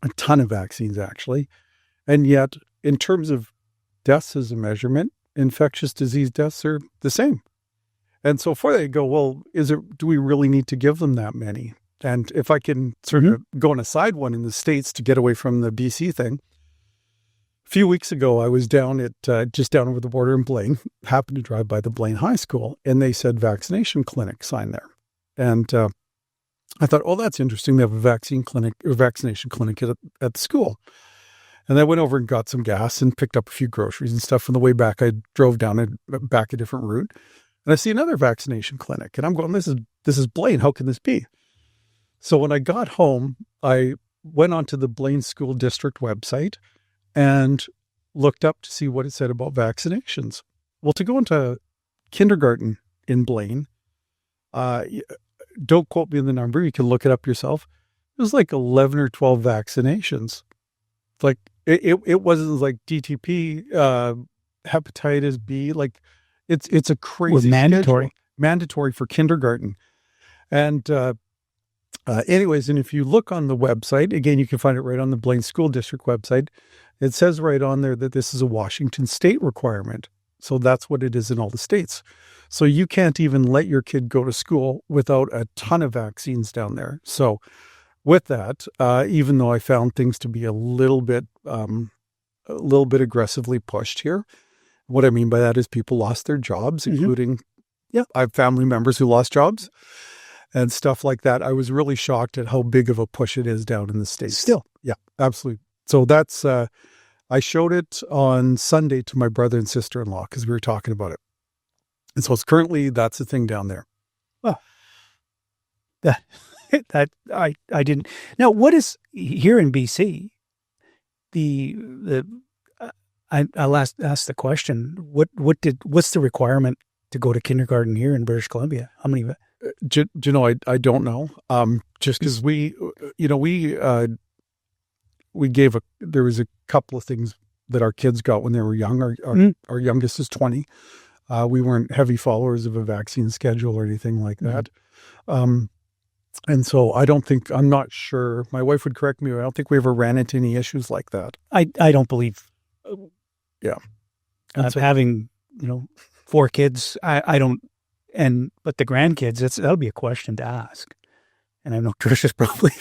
a ton of vaccines, actually. And yet, in terms of deaths as a measurement, infectious disease deaths are the same. And so for that, you go, well, do we really need to give them that many? And if I can sort of go on a side one in the States to get away from the BC thing, a few weeks ago, I was down at just down over the border in Blaine, happened to drive by the Blaine High School, and they said vaccination clinic sign there. And I thought, oh, that's interesting. They have a vaccination clinic at the school. And I went over and got some gas and picked up a few groceries and stuff. On the way back, I drove down back a different route, and I see another vaccination clinic. And I'm going, this is Blaine. How can this be? So when I got home, I went onto the Blaine School District website and looked up to see what it said about vaccinations. Well, to go into kindergarten in Blaine, don't quote me on the number. You can look it up yourself. It was like 11 or 12 vaccinations. Like it wasn't like DTP, hepatitis B. Like it's a crazy mandatory for kindergarten. And anyways, and if you look on the website, again, you can find it right on the Blaine School District website. It says right on there that this is a Washington state requirement. So that's what it is in all the states. So you can't even let your kid go to school without a ton of vaccines down there. So with that, even though I found things to be a little bit aggressively pushed here, what I mean by that is people lost their jobs, including Yeah, I have family members who lost jobs and stuff like that. I was really shocked at how big of a push it is down in the States.
Still.
Yeah, absolutely. So that's, I showed it on Sunday to my brother and sister-in-law because we were talking about it. And so it's currently, that's the thing down there.
Well, that I didn't. Now, what is here in BC? I'll ask the question. What's the requirement to go to kindergarten here in British Columbia? How many?
Do you know? I don't know. Just because we there was a couple of things that our kids got when they were young. Our youngest is 20. We weren't heavy followers of a vaccine schedule or anything like that. And so I'm not sure. My wife would correct me. I don't think we ever ran into any issues like that.
I don't believe.
Yeah.
Having, 4 kids, I don't, but the grandkids, that'll be a question to ask. And I know Trisha's probably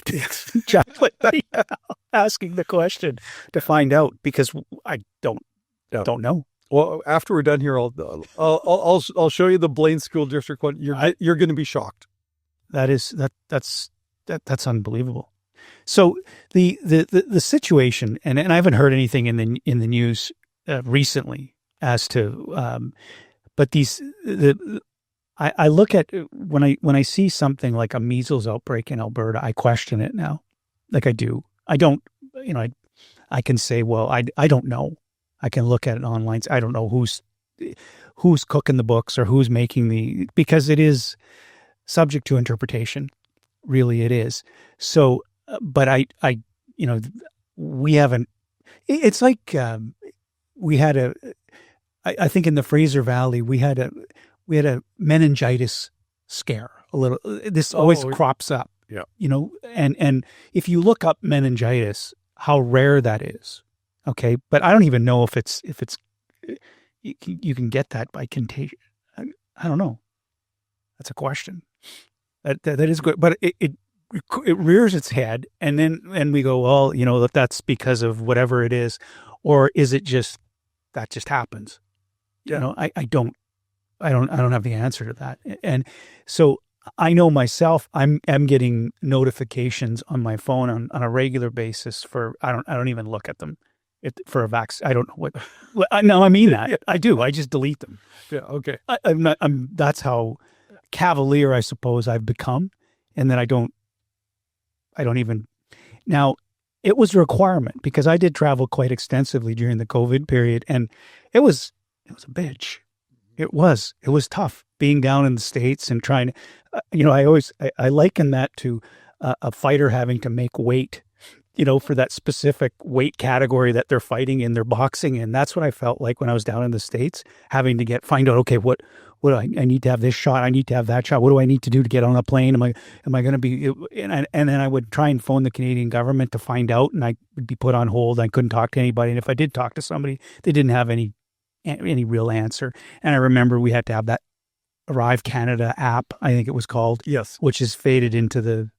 asking the question to find out because I don't know.
Well, after we're done here, I'll show you the Blaine School District one. You're going to be shocked.
That's unbelievable. So the situation, and I haven't heard anything in the news recently as to, but I look at when I see something like a measles outbreak in Alberta, I question it now, like I do. I don't, I can say, well, I don't know. I can look at it online. I don't know who's cooking the books or who's making because it is subject to interpretation. Really, it is. So, but we haven't. It's like we had I think in the Fraser Valley we had a meningitis scare. A little. This always crops up.
Yeah.
And if you look up meningitis, how rare that is. Okay, but I don't even know if it's you can get that by contagion. I don't know. That's a question. That is good, but it rears its head, and then we go, well, that's because of whatever it is, or is it just that just happens?
Yeah.
I don't have the answer to that, and so I know myself. I'm getting notifications on my phone on a regular basis for I don't even look at them. For a vaccine, I don't know what. No, I mean that. I do. I just delete them.
Yeah. Okay.
I'm not. That's how cavalier I suppose I've become, and then I don't even. Now, it was a requirement because I did travel quite extensively during the COVID period, and it was a bitch. It was tough being down in the States and trying to. I liken that to a fighter having to make weight. For that specific weight category that they're fighting in, they're boxing in. That's what I felt like when I was down in the States, having to find out, okay, what do I need to have this shot? I need to have that shot. What do I need to do to get on a plane? Am I going to be, and then I would try and phone the Canadian government to find out, and I would be put on hold. I couldn't talk to anybody. And if I did talk to somebody, they didn't have any real answer. And I remember we had to have that Arrive Canada app, I think it was called.
Yes.
Which is faded into the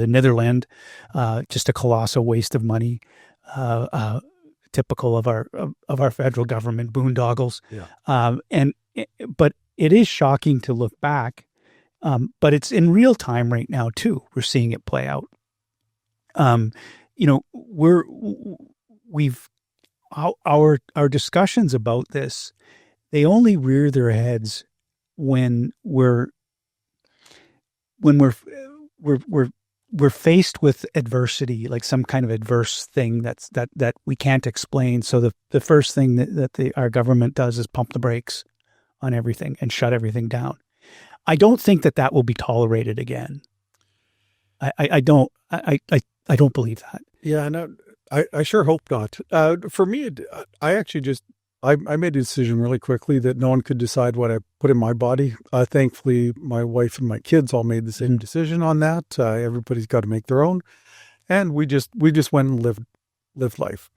Netherlands. Just a colossal waste of money. Typical of our federal government boondoggles.
Yeah.
But it is shocking to look back. But it's in real time right now too. We're seeing it play out. Our discussions about this, they only rear their heads when we're faced with adversity, like some kind of adverse thing that we can't explain. So the first thing that our government does is pump the brakes on everything and shut everything down. I don't think that will be tolerated again. I don't believe that.
Yeah, no, I sure hope not. For me, I made a decision really quickly that no one could decide what I put in my body. Thankfully, my wife and my kids all made the same decision on that. Everybody's got to make their own. And we just went and lived life.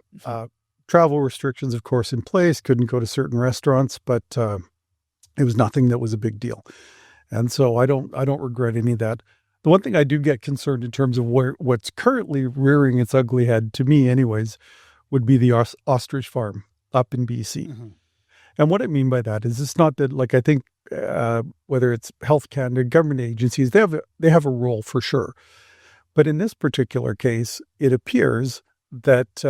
Travel restrictions, of course, in place. Couldn't go to certain restaurants, but it was nothing that was a big deal. And so I don't regret any of that. The one thing I do get concerned in terms of what's currently rearing its ugly head, to me anyways, would be the ostrich farm up in BC. Mm-hmm. And what I mean by that is it's not that, like, I think whether it's Health Canada, government agencies, they have a role for sure. But in this particular case, it appears that,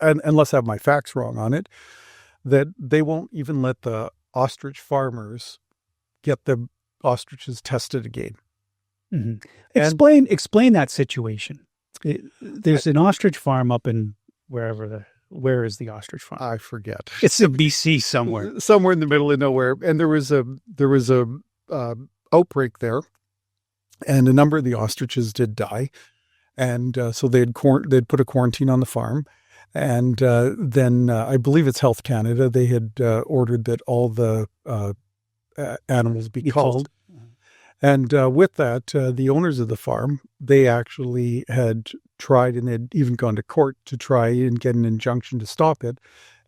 unless I have my facts wrong on it, that they won't even let the ostrich farmers get the ostriches tested again.
Mm-hmm. Explain that situation. There's an ostrich farm up in where is the ostrich farm?
I forget.
It's in BC somewhere.
Somewhere in the middle of nowhere. And there was a outbreak there, and a number of the ostriches did die. And so they'd put a quarantine on the farm. And then I believe it's Health Canada. They had ordered that all the animals be culled. And with that, the owners of the farm, they actually had tried, and they'd even gone to court to try and get an injunction to stop it.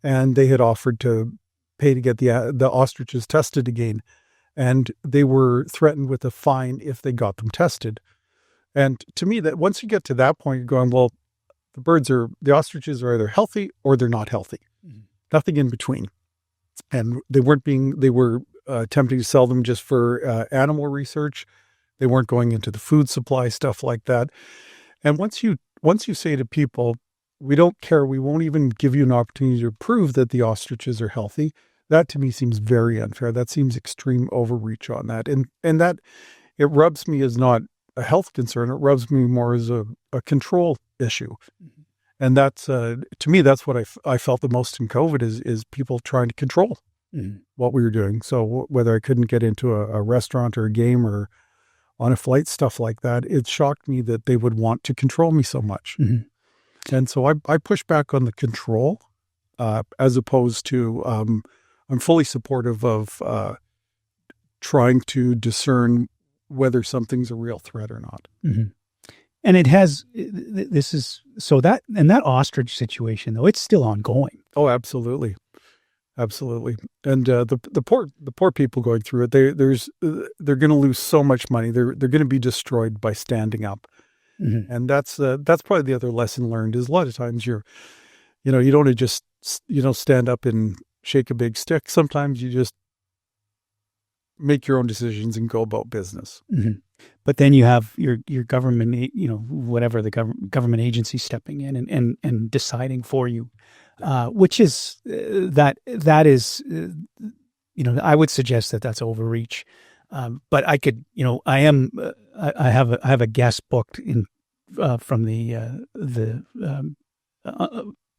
And they had offered to pay to get the ostriches tested again. And they were threatened with a fine if they got them tested. And to me, that once you get to that point, you're going, well, the ostriches are either healthy or they're not healthy. Mm-hmm. Nothing in between. And they were attempting to sell them just for animal research. They weren't going into the food supply, stuff like that. And once you say to people, we don't care, we won't even give you an opportunity to prove that the ostriches are healthy, that to me seems very unfair. That seems extreme overreach on that. And that it rubs me as not a health concern. It rubs me more as a control issue. Mm-hmm. And that's, to me, that's what I felt the most in COVID is people trying to control what we were doing. So whether I couldn't get into a restaurant or a game or on a flight, stuff like that, it shocked me that they would want to control me so much. Mm-hmm. And so I push back on the control as opposed to, I'm fully supportive of trying to discern whether something's a real threat or not.
Mm-hmm. And it has, that ostrich situation, though, it's still ongoing.
Oh, absolutely. Absolutely. And the poor people going through it, they're going to lose so much money. They're going to be destroyed by standing up. Mm-hmm. And that's probably the other lesson learned is a lot of times you don't want to just, stand up and shake a big stick. Sometimes you just make your own decisions and go about business. Mm-hmm.
But then you have your government, whatever the government agency stepping in and deciding for you, which is that is, I would suggest that that's overreach. But I could, I have a guest booked in from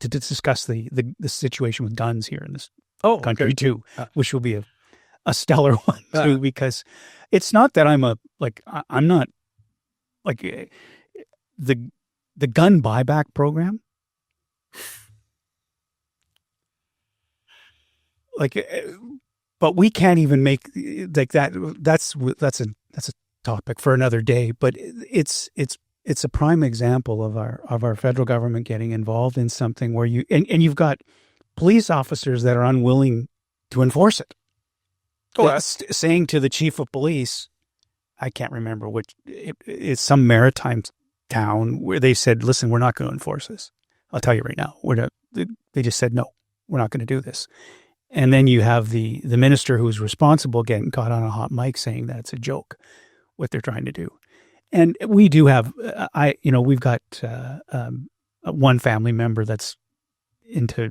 to discuss the situation with guns here in this country too, which will be a stellar one too, because it's not that I'm not like the gun buyback program. But we can't even make like that. That's a topic for another day. But it's a prime example of our federal government getting involved in something where you've got police officers that are unwilling to enforce it. Saying to the chief of police, I can't remember which, it's some maritime town where they said, listen, we're not going to enforce this. I'll tell you right now, they just said, no, we're not going to do this. And then you have the minister who's responsible getting caught on a hot mic saying that it's a joke, what they're trying to do. And we do have, we've got one family member that's into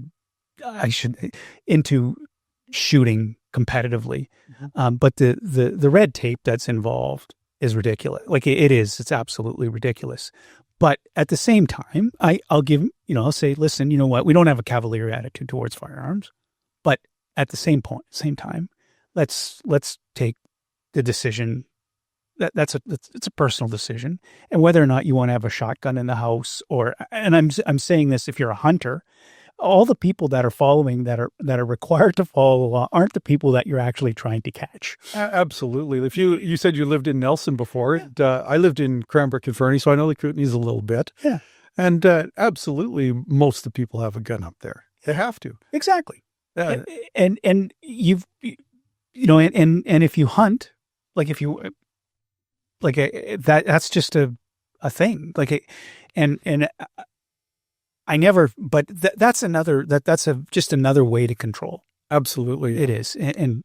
shooting competitively. Mm-hmm. But the red tape that's involved is ridiculous. Like it's absolutely ridiculous. But at the same time, I'll say, listen, you know what? We don't have a cavalier attitude towards firearms, but at the same time, let's take the decision it's a personal decision, and whether or not you want to have a shotgun in the house and I'm saying this, if you're a hunter, all the people that are following that are required to follow the law aren't the people that you're actually trying to catch.
Absolutely. If you said you lived in Nelson before, yeah. I lived in Cranbrook and Fernie, so I know the Kootenays a little bit.
Yeah.
And absolutely, most of the people have a gun up there. They have to.
Exactly. And you've, and if you hunt, that's just a thing. I never, but that's just another way to control.
Absolutely.
It is. And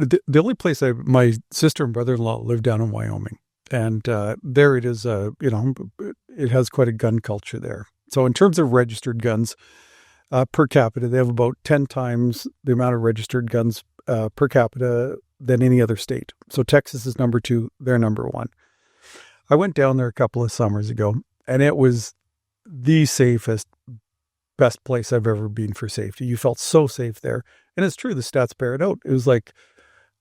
The only place my sister and brother-in-law live down in Wyoming. And there it is, it has quite a gun culture there. So in terms of registered guns per capita, they have about 10 times the amount of registered guns per capita than any other state. So Texas is number 2, they're number 1. I went down there a couple of summers ago, and it was the safest, best place I've ever been for safety. You felt so safe there. And it's true, the stats bear it out. It was like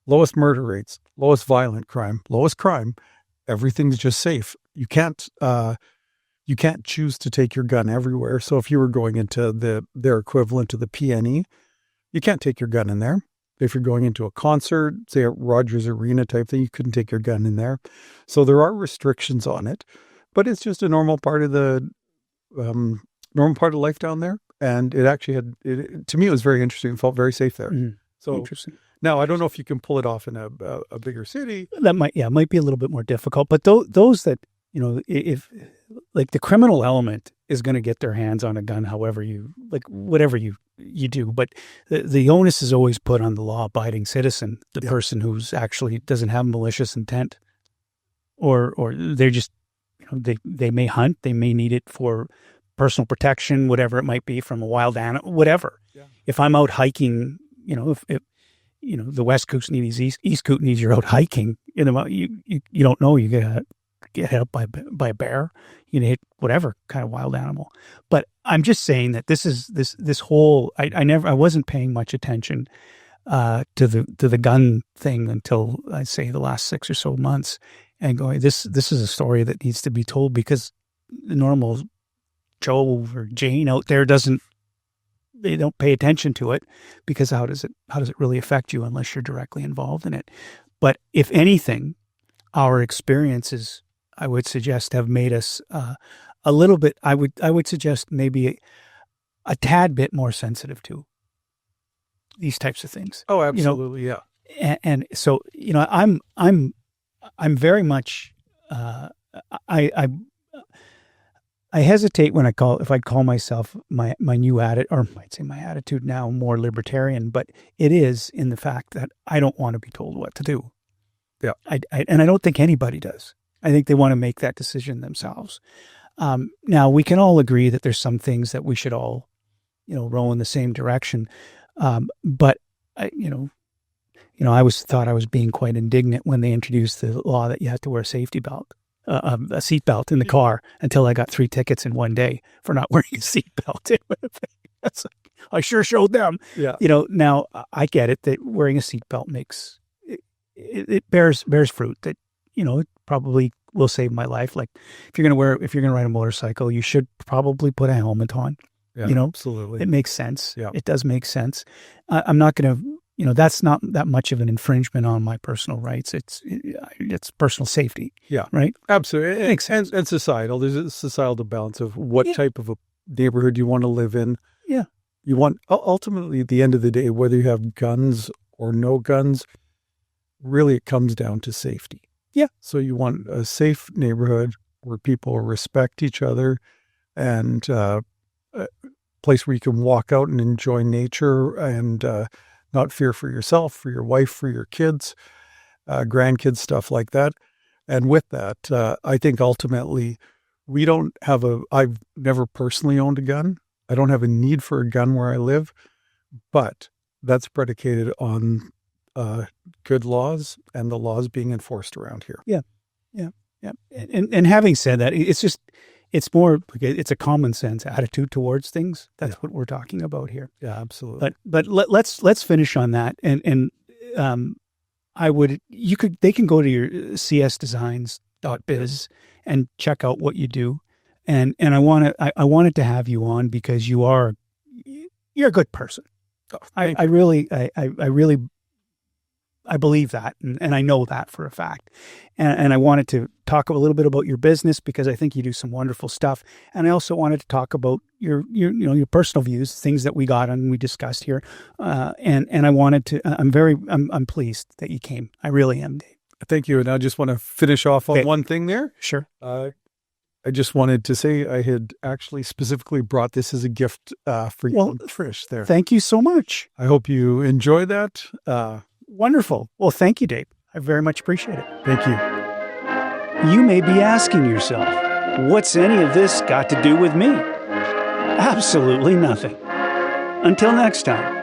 lowest murder rates, lowest violent crime, lowest crime. Everything's just safe. You can't choose to take your gun everywhere. So if you were going into their equivalent to the PNE, you can't take your gun in there. If you're going into a concert, say at Rogers Arena type thing, you couldn't take your gun in there. So there are restrictions on it, but it's just a normal part of life down there. And it actually to me, it was very interesting. It felt very safe there.
Mm-hmm.
So
interesting.
Now, I don't know if you can pull it off in a bigger city.
That might be a little bit more difficult. But those that, if like the criminal element is going to get their hands on a gun, however whatever you do. But the onus is always put on the law-abiding citizen, the person who's actually doesn't have malicious intent, or they're just, they may hunt, they may need it for personal protection, whatever it might be, from a wild animal, whatever. Yeah. If I'm out hiking, if the West Kootenays, East Kootenays, you're out hiking, you don't know, you get hit up by a bear, you hit whatever kind of wild animal. But I'm just saying that this whole, I wasn't paying much attention to the gun thing until I'd say the last 6 or so months, and going, this is a story that needs to be told, because the normal Joe or Jane out there they don't pay attention to it, because how does it really affect you unless you're directly involved in it? But if anything, our experiences, I would suggest, have made us a little bit, I would suggest maybe a tad bit more sensitive to these types of things.
Oh, absolutely. Yeah.
And so, I'm very much, I hesitate if I call myself my new attitude, or I might say my attitude now, more libertarian, but it is in the fact that I don't want to be told what to do.
Yeah.
And I don't think anybody does. I think they want to make that decision themselves. Now we can all agree that there's some things that we should all, row in the same direction. But I always thought I was being quite indignant when they introduced the law that you had to wear a safety belt. A seat belt in the car, until I got 3 tickets in one day for not wearing a seat belt. I sure showed them. Yeah. Now I get it that wearing a seat belt it bears fruit. That it probably will save my life. Like if you're gonna ride a motorcycle, you should probably put a helmet on.
Yeah, absolutely.
It makes sense.
Yeah,
it does make sense. I'm not gonna. That's not that much of an infringement on my personal rights. It's personal safety.
Yeah.
Right?
Absolutely.
It makes sense.
And societal. There's a societal balance of what type of a neighborhood you want to live in.
Yeah.
You want, ultimately, at the end of the day, whether you have guns or no guns, really it comes down to safety.
Yeah.
So you want a safe neighborhood where people respect each other, and a place where you can walk out and enjoy nature, and not fear for yourself, for your wife, for your kids, grandkids, stuff like that. And with that, I think ultimately I've never personally owned a gun. I don't have a need for a gun where I live, but that's predicated on good laws and the laws being enforced around here.
Yeah. Yeah. Yeah. And having said that, it's more, it's a common sense attitude towards things. That's what we're talking about here.
Yeah, absolutely.
But let's finish on that. And they can go to your csdesigns.biz and check out what you do. And I wanted to have you on because you're a good person. Oh, I really believe that, and I know that for a fact. And I wanted to talk a little bit about your business because I think you do some wonderful stuff. And I also wanted to talk about your personal views, things that we got and we discussed here. And I wanted to. I'm pleased that you came. I really am, Dave.
Thank you. And I just want to finish off on one thing there.
Sure.
I just wanted to say I had actually specifically brought this as a gift for you, Trish. There.
Thank you so much.
I hope you enjoy that.
Wonderful. Well, thank you, Dave. I very much appreciate it.
Thank you.
You may be asking yourself, what's any of this got to do with me? Absolutely nothing. Until next time.